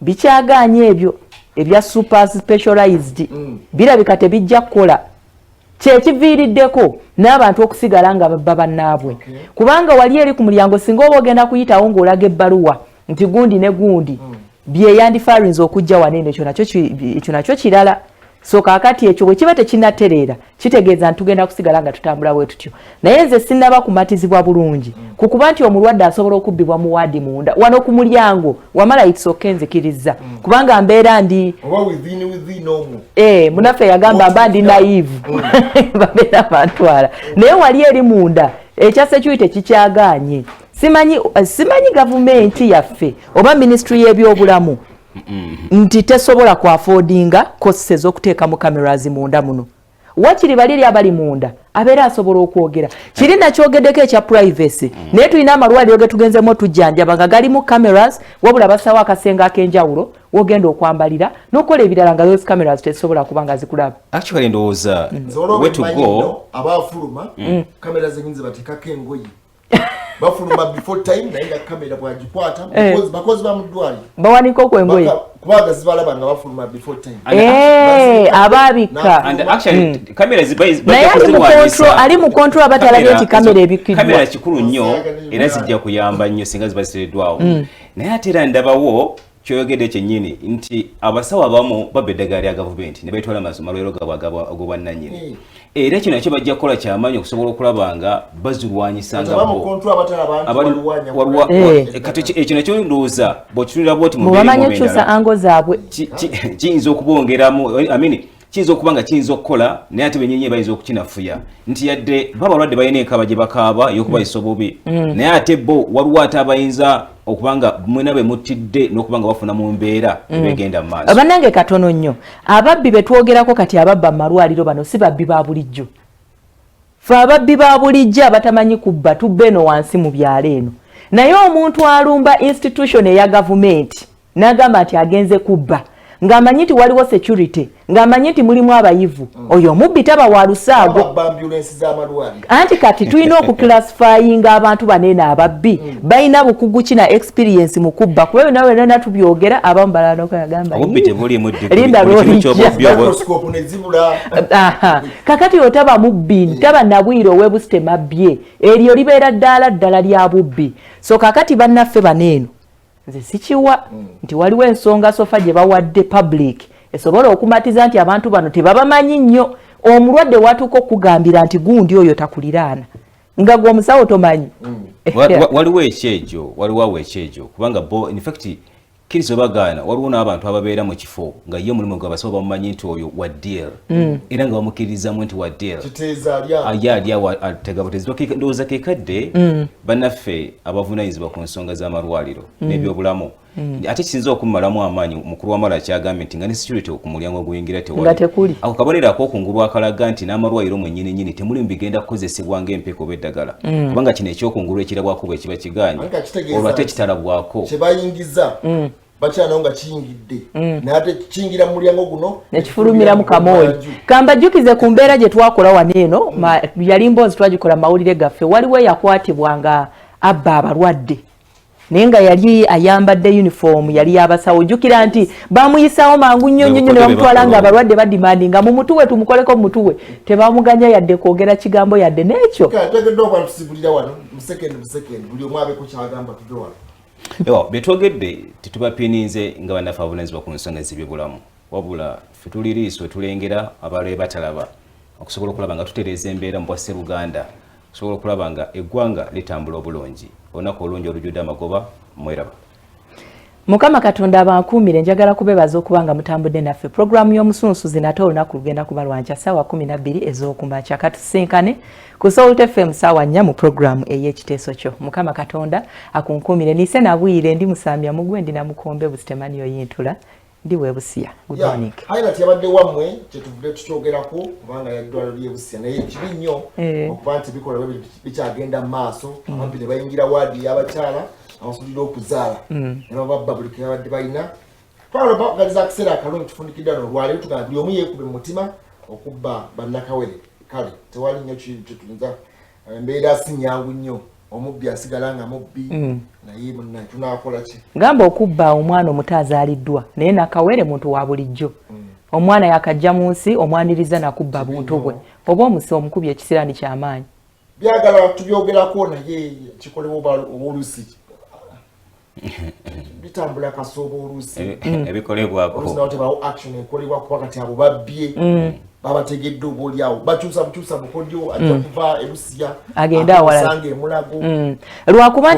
bikyaganye ebyo ebya super specialized birabika tebijja kukola kyekiviiriddeko n'abantu okusigala nga babba bannaabwe kubanga wali eri ku mulyango singa oba ogenda kuyitawo ng'olaga ebbaluwa nti gundi ne gundi byeyandifarinza okujja wanene ekyo nakyo kirala so kakati ekyo bwe kiba tekinatereera kitegeeza nti tugenda kusigala nga tutambula bwe tutyo naye nze sinnaba kumatizibwa bulungi kukuba nti omulwadde asobola okubbibwa mu waadi munda wano ku mulyango wamala itsoke nzikiriza kubanga mbeera ndi munaffe yagamba mba ndi naive babeera bantwala naye wali eri munda ekya security kikyaganye simanyi gavumenti yaffe oba ministry y'ebyobulamu nti tesobola ku affordinga costs ez'okuteeka mu cameras munda muno wakiri baliri abali munda abeera asobola okwogera kiri nakyogeddeko ekya privacy naye tulina amalwaliro ge tugenzemu otujjanjaba nga galimu cameras wabula basawo akasenga ak'enjawulo wogenda okwambalira n'okola ebirala nga those cameras tezisobola kuba nga zikulaba actually ndowooza where to go abafuluma cameras enyinza bateekako engoye bafuluma before time naye nga kamera bwagikwata bakozi bamuddwali bawanika okwengoye kubaga zibalaba nga bafuluma before time ababika and actually kamera naye ali mu control abatalabye nti kamera ebikiddwa kamera kikulu nnyo era zijja kuyamba nnyo singa zibasireddwawo naye ate era ndabawo kyoyogedde kyennyini nti abasawo abamu baba eddagala lya gavumenti ne beetwala amalwaliro gaabwe ag'obwannannyini era kino ekyo bajja kukola kyamaanyi okusobola okulaba nga bazirwanyisa kati ekyo nakyo ndowooza bw'okitunira bwoti mubamanyi okyusa ango zaabwe kiyinza okubongeramu kiyinza okuba nga kiyinza okukola naye ate benyenye bayinza okukinafuya nti yadde babalwadde balina enkaaba gye bakaaba ey'okubayisa obubi naye ate bo waliwo ate abayinza okubanga mwena be mutidde n'okubanga bafuna mu mbeera ebegenda mu maaso bannange katono nnyo ababbi betwogerako kati ababba mu malwaliro bano si babbi ba bulijjo fe ababbi ba bulijjo abatamanyi kubba tubbe eno wansi mu byalo eno naye omuntu alumba institution eya gavumenti n'agamba nti agenze kubba ng'amanyi nti waliwo security ng'amanyi nti mulimu abayivu oyo omubbi taba wa lusaago anti kati tulina okuclassifyinga abantu baneeno ababbi balina bukugu kina experience mu kubba kuba nawe nana tubyogera abamu balanoagamba linda kakati otaba mubbi taba nabwire owebusite mabbye eryo libeera ddala lya bubbi so kakati bannaffe baneeno nze sikiwa nti waliwo ensonga sofa gye bawadde public esobola okumatiza nti abantu bano tebabamanyi nnyo omulwadde watuuka okugambira nti gundi oyo takuliraana nga gwe omusawo tomanyi waliwo ekyejo kubanga bo in fact kirizo bagana waliwo n'abantu ababeera mu kifo nga ye mulimu gwe abasawo bamumanyi nti oyo wa deal era nga bamukirizamu nti wa deal ategabutezi ndowooza kekadde bannaffe abavunaanyizibwa ku nsonga z'amalwaliro n'ebyobulamu ate kisinza okumumalamu amaanyi mukulu w'amala kyagambye nti nga ne security ku mulyango oguyingira tewali ako kabonero ak'okungulu akalaga nti n'amalwaliro mwennyininyini temulimu bigenda kukozesebwa ng'empeka oba eddagala kubanga kino ekyokungulu ekirabwako bwe kiba kigaanye olwo ate kitalabwako kyebayingiza bakyanawo nga kiyingidde naye ate kiyingira mu mulyango guno nekifulumira mu kamooli kambajjukize ku mbeera gye twakola wano eno yali mboozi twagikola mawulire gaffe waliwo eyakwatibwa nga abba abalwadde naye nga yali ayambadde uniform yali yabasawo ojjukira nti bamuyisaawo mangu nnyo ne bamutwala nga abalwadde badimandi nga mu mutuwe tumukoleko mu mutuwe tebamuganya yadde kwogera kigambo yadde n'ekyo tegeddwa okwatusibulira wano musekendi buli omu abeeko kyagamba tudde wano ewa betwogedde tetubapininze nga bannaffe abavunaanyizibwa ku nsonga z'ebyobulamu wabula ffe tuli liiso etulengera abalwaye batalaba okusobola okulaba nga tutereeza embeera mu bwasse Buganda okusobola okulaba nga eggwanga litambula obulungi olunaku olungi olujjudde amagoba mweraba Mukama Katonda abankuumire njagala kubebaza okuba nga mutambudde naffe programu y'omusunsuzi nate olunaku lugenda kuba lwankya ssaawa 12 ez'okumakya katusinkane ku Salt FM ssaawa 4 mu programu ey'ekiteeso kyo. Mukama Katonda akunkuumire nise nabwire ndi musamya mugwe ndi namukombe busitemani oyintula ndi webusiya good morning highlight yabadde wammwe kyetuvudde tukyogerako kubanga yaddwaliro ly'ebusiya naye kibi nnyo okuba nti bikolwa bikyagenda mu maaso ababbi ne bayingira waadi y'abakyala abasulira okuzaala ne bababba buli ke babadde balina twalabagaliza akaseera akalungi tufundikidde wano olwaleero tugamba buli omu yeekube mu mutima okubba bannakawere kale tewali nnyo kyetuyinza embeera si nyangu nnyo omubbi asigala nga mubbi naye munnaye tunaakola ki gamba okubba omwana omuto azaaliddwa naye nakawere muntu wa bulijjo omwana yakajja mu nsi omwaniriza nakubba buntu bwe oba omusi omukubye ekisirani ky'amaanyi byagala tubyogerako naye kikolebwa oluusi bitambula kasooba oluusi ebikolebwako tebawo action ekolebwa kuba kati abo babbye babategedde obaoliawo bakyusa bukodyo ajja kuva ebusiya agenda awalala emulago lwakuba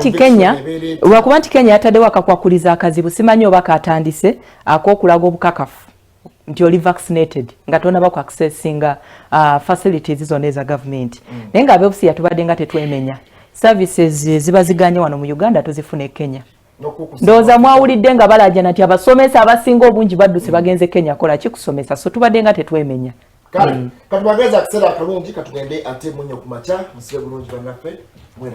nti Kenya yataddewo akakwakuliza akazibu simanyi oba katandise ak'okulaga obukakafu nti oli vaccinated nga tonaba ku accessinga facilities zonna eza government naye nga abebusiya tubadde nga tetwemenya services ziba ziganye wano mu Uganda tuzifuna e Kenya ndowooza mwawulidde nga balajana nti abasomesa abasinga obungi badduse bagenze Kenya kola kikusomesa so tubadde nga tetwemenya kale katubageza akaseera akalungi katugende ate munyo kumakya musibe bulungi bannaffe